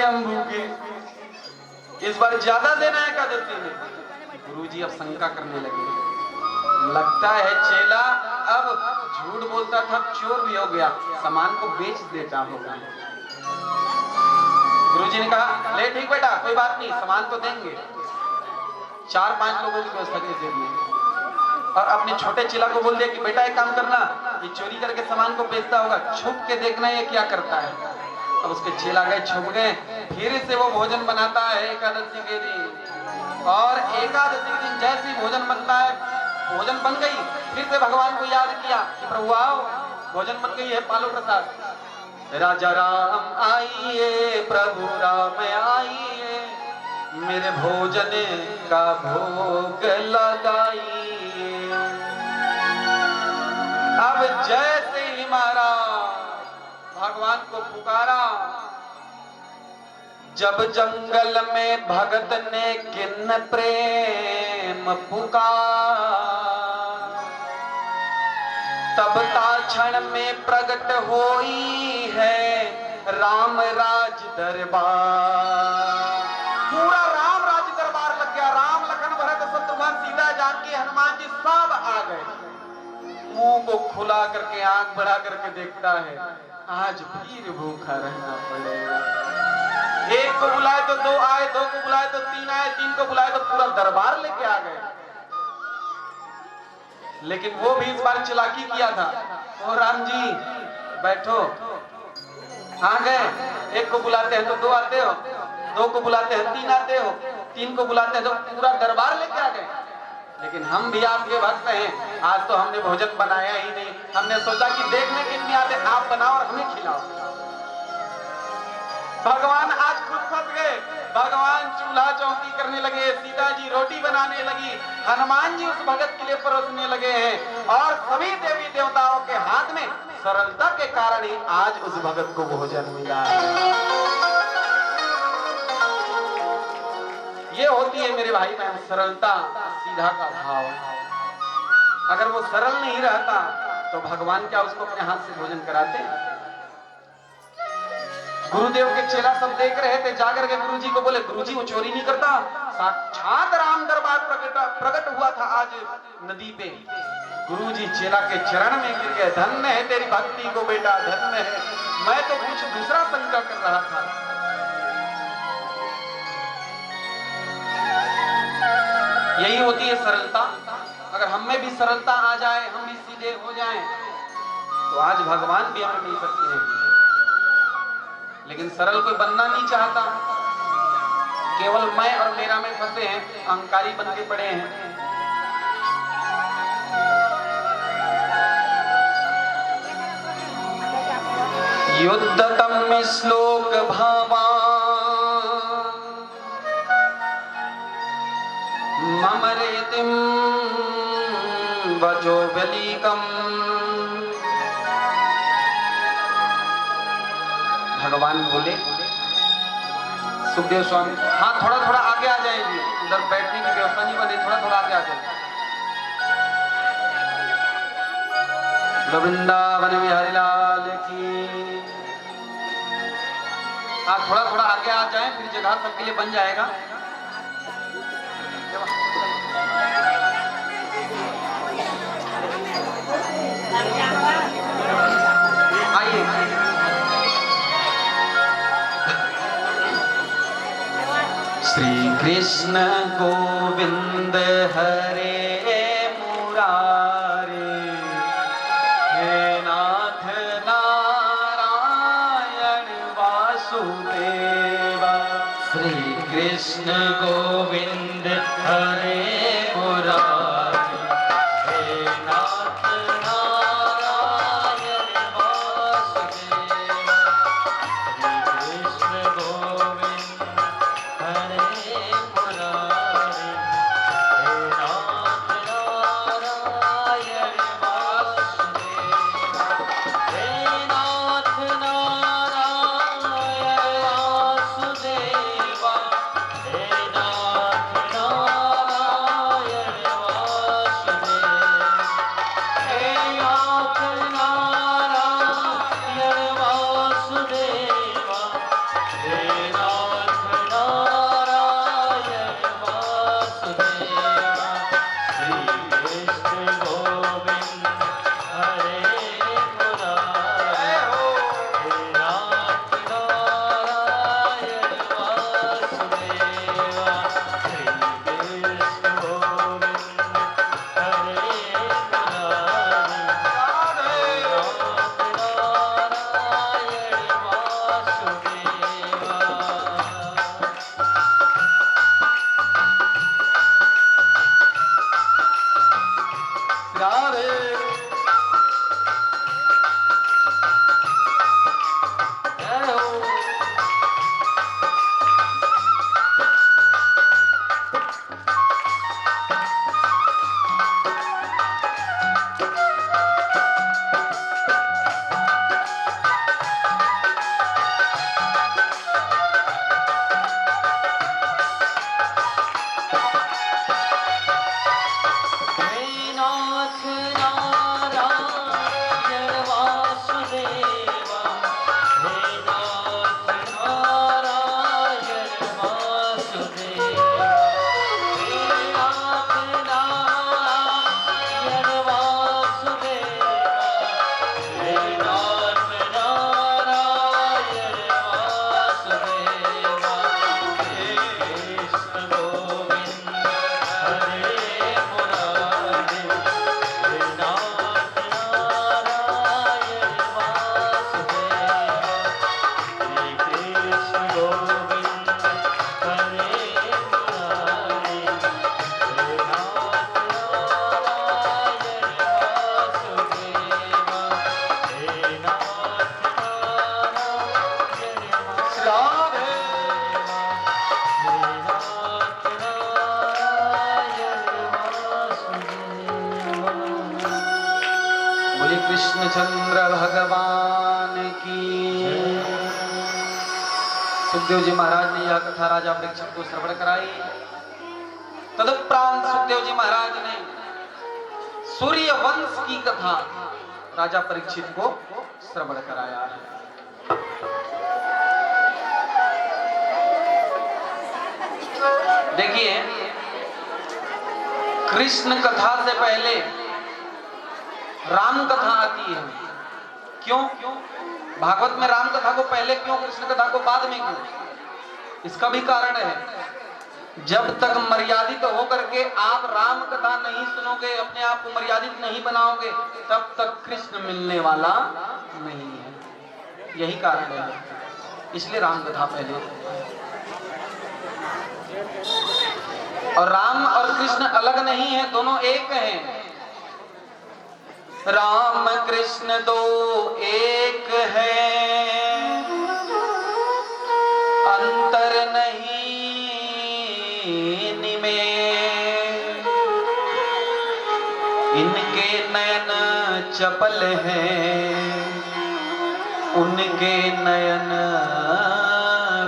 के हम भूखे, इस बार ज्यादा देना है एकादशी में। गुरुजी अब शंका करने लगे, लगता है चेला अब झूठ बोलता था, चोर भी हो गया, सामान को बेच देता होगा। गुरुजी ने कहा, ले ठीक बेटा, कोई बात नहीं, सामान तो देंगे। 4-5 लोगों की व्यवस्था की दे दी और अपने छोटे चेला को बोल दिया कि बेटा एक काम करना, ये चोरी करके सामान को बेचता होगा, छुप के देखना ये क्या करता है। अब उसके चेला गए, छुप गए, फिर से वो भोजन बनाता है एकादशी के दिन। और एकादशी के दिन जैसे ही भोजन बनता है, भोजन बन गई, फिर से भगवान को याद किया कि प्रभु आओ, भोजन बन गई है, पालो प्रसाद। राजा राम आइए, प्रभु राम आइए, मेरे भोजन का भोग लगाइए। अब जैसे ही महाराज भगवान को पुकारा, जब जंगल में भगत ने किन्न प्रेम पुकार, तब ताक्षण में प्रकट होई है राम राज दरबार। पूरा राम राज दरबार लग गया। राम लखन भरत शत्रुघ्न सीता जानकी हनुमान जी सब आ गए। मुंह को खुला करके आंख बढ़ा करके देखता है, आज फिर भूखा रहना पड़ेगा। एक को बुलाए तो 2 आए, 2 को बुलाए तो 3 आए, 3 को बुलाए तो पूरा दरबार लेके आ गए। लेकिन वो भी इस बार चालाकी किया था। ओ राम जी बैठो, आ गए, एक को बुलाते हैं तो 2 आते हो, 2 को बुलाते हैं 3 आते हो, 3 को बुलाते हैं तो पूरा दरबार लेके आ गए। लेकिन हम भी आपके भक्त हैं, आज तो हमने भोजन बनाया ही नहीं, हमने सोचा कि देखने कितनी आते, आप बनाओ और हमें खिलाओ। भगवान आज खुद फंस गए। भगवान चूल्हा चौकी करने लगे, सीता जी रोटी बनाने लगी, हनुमान जी उस भगत के लिए परोसने लगे हैं, और सभी देवी देवताओं के हाथ में सरलता के कारण ही आज उस भगत को भोजन मिला। ये होती है मेरे भाई बहन सरलता, सीधा का भाव। अगर वो सरल नहीं रहता तो भगवान क्या उसको अपने हाथ से भोजन कराते? गुरुदेव के चेला सब देख रहे थे, जाकर के गुरुजी को बोले, गुरुजी वो चोरी नहीं करता, साक्षात राम दरबार प्रकट हुआ था आज नदी पे। गुरुजी चेला के चरण में गिर गए, धन्य है तेरी भक्ति को बेटा, धन्य है, मैं तो कुछ दूसरा शंका कर रहा था। यही होती है सरलता। अगर हम में भी सरलता आ जाए, हम भी सीधे हो जाएं, तो आज भगवान भी हमें मिल सकते हैं। लेकिन सरल कोई बनना नहीं चाहता, केवल मैं और मेरा में फंसे हैं, अहंकारी बन के पड़े हैं। युद्धतम श्लोक भावा मम रेतिम वजो बलिकम। भगवान बोले, सुखदेव स्वामी, हाँ थोड़ा थोड़ा आगे आ जाएंगे, उधर बैठने की व्यवस्था नहीं बनी, थोड़ा थोड़ा आगे आ जाए। वृंदावन बिहारी लाल की। हाँ थोड़ा थोड़ा आगे आ जाए, फिर जगह सबके लिए बन जाएगा। आइए, श्री कृष्ण गोविंद हरे मुरारे, हे नाथ नारायण वासुदेवा। श्री कृष्ण गोविंद हरे मुरारे, हे नाथ नारायण वासुदेवा। श्री कृष्ण गोविंद हरे मुरारे, हे नाथ नारायण वासुदेवा। हे नाथ नारायण वासुदेवा, हे नाथ नारायण कृष्णचंद्र भगवान की। सुखदेव जी महाराज ने यह कथा राजा परीक्षित को श्रवण कराई। तदुपरांत सुखदेव जी महाराज ने सूर्य वंश की कथा राजा परीक्षित को श्रवण कराया है। देखिए, कृष्ण कथा से पहले राम कथा आती है। क्यों? भागवत में राम कथा को पहले क्यों, कृष्ण कथा को बाद में क्यों? इसका भी कारण है। जब तक मर्यादित होकर के आप राम कथा नहीं सुनोगे, अपने आप को मर्यादित नहीं बनाओगे, तब तक कृष्ण मिलने वाला नहीं है। यही कारण है, इसलिए राम कथा पहले। और राम और कृष्ण अलग नहीं है, दोनों एक हैं। राम कृष्ण दो एक है, अंतर नहीं इनमें। इनके नयन चपल हैं, उनके नयन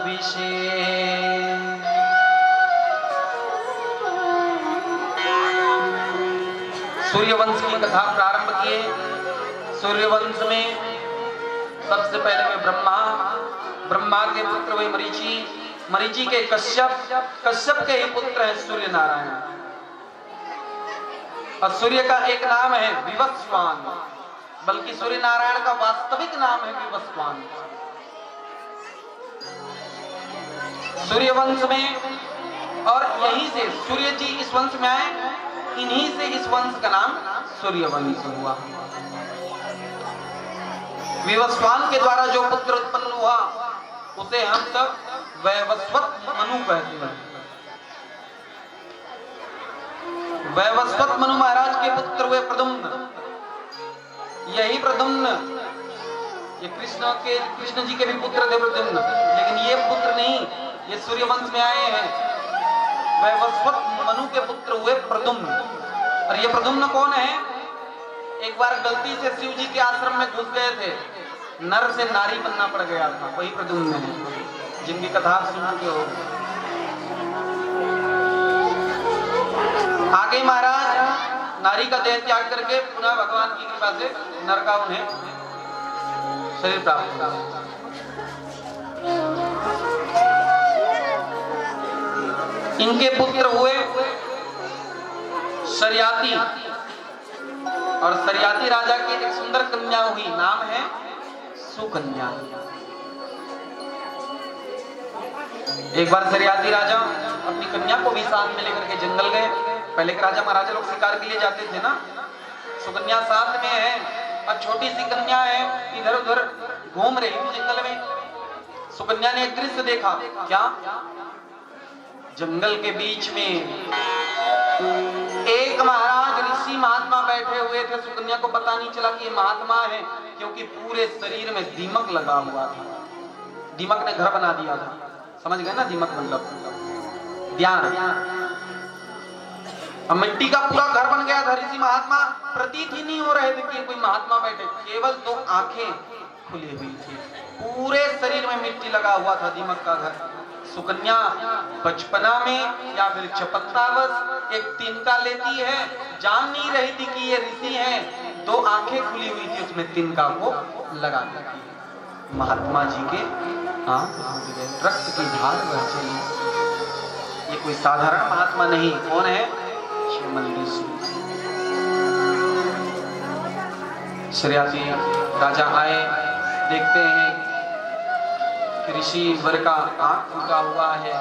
विशेष। सूर्यवंश की कथा प्रारंभ किए। सूर्यवंश में सबसे पहले वे ब्रह्मा के पुत्र वे मरीचि, मरीचि के कश्यप, कश्यप के ही पुत्र हैं सूर्य नारायण। और सूर्य का एक नाम है विवस्वान, बल्कि सूर्य नारायण का वास्तविक नाम है विवस्वान। सूर्यवंश में, और यहीं से सूर्य जी इस वंश में आए, इन्हीं से इस वंश का नाम सूर्यवंश हुआ। विवस्वान के द्वारा जो पुत्र उत्पन्न हुआ उसे हम सब वैवस्वत मनु कहते हैं। वैवस्वत मनु महाराज के पुत्र हुए प्रद्युम्न। यही प्रद्युम्न, ये कृष्ण जी के भी पुत्र थे प्रद्युम्न, लेकिन ये पुत्र नहीं, ये सूर्यवंश में आए हैं। वैवस्वत मनु के पुत्र हुए प्रद्युम्न। और ये प्रद्युम्न कौन है? एक बार गलती से शिव जी के आश्रम में घुस गए थे, नर से नारी बनना पड़ गया था, वही प्रद्युम्न है, जिनकी कथा सुन के हो। आगे महाराज नारी का देह त्याग करके पुनः भगवान की कृपा से नर का उन्हें शरीर प्राप्त हुआ। इनके पुत्र हुए शर्याती, और शर्याती राजा की एक सुंदर कन्या हुई, नाम है सुकन्या। एक बार शर्याती राजा अपनी कन्या को भी साथ में लेकर के जंगल गए। पहले के राजा महाराजा लोग शिकार के लिए जाते थे ना। सुकन्या साथ में है और छोटी सी कन्या है, इधर उधर घूम रही थी जंगल में। सुकन्या ने एक दृश्य देखा। क्या? जंगल के बीच में एक महाराज ऋषि महात्मा बैठे हुए थे। सुकन्या को पता नहीं चला कि ये महात्मा है, क्योंकि पूरे शरीर में दीमक लगा हुआ था। दीमक ने घर बना दिया था, समझ गए ना? दीमक मतलब ध्यान। अब मिट्टी का पूरा घर बन गया था। ऋषि महात्मा प्रतीत ही नहीं हो रहे थे कि कोई महात्मा बैठे, केवल दो आंखें खुली हुई थी। पूरे शरीर में मिट्टी लगा हुआ था, दीमक का घर। सुकन्या बचपना में या फिर चपत्तावश एक तिनका लेती है, जान नहीं रही थी कि ये ऋषि हैं। दो आंखें खुली हुई थी, उसमें तिनका को लगा देती है। महात्मा जी के रक्त की धार बह चली। ये कोई साधारण महात्मा नहीं, कौन है? श्रीमल ऋषि। शर्याती राजा आए, देखते हैं ऋषि वर का आंख फूटा हुआ है,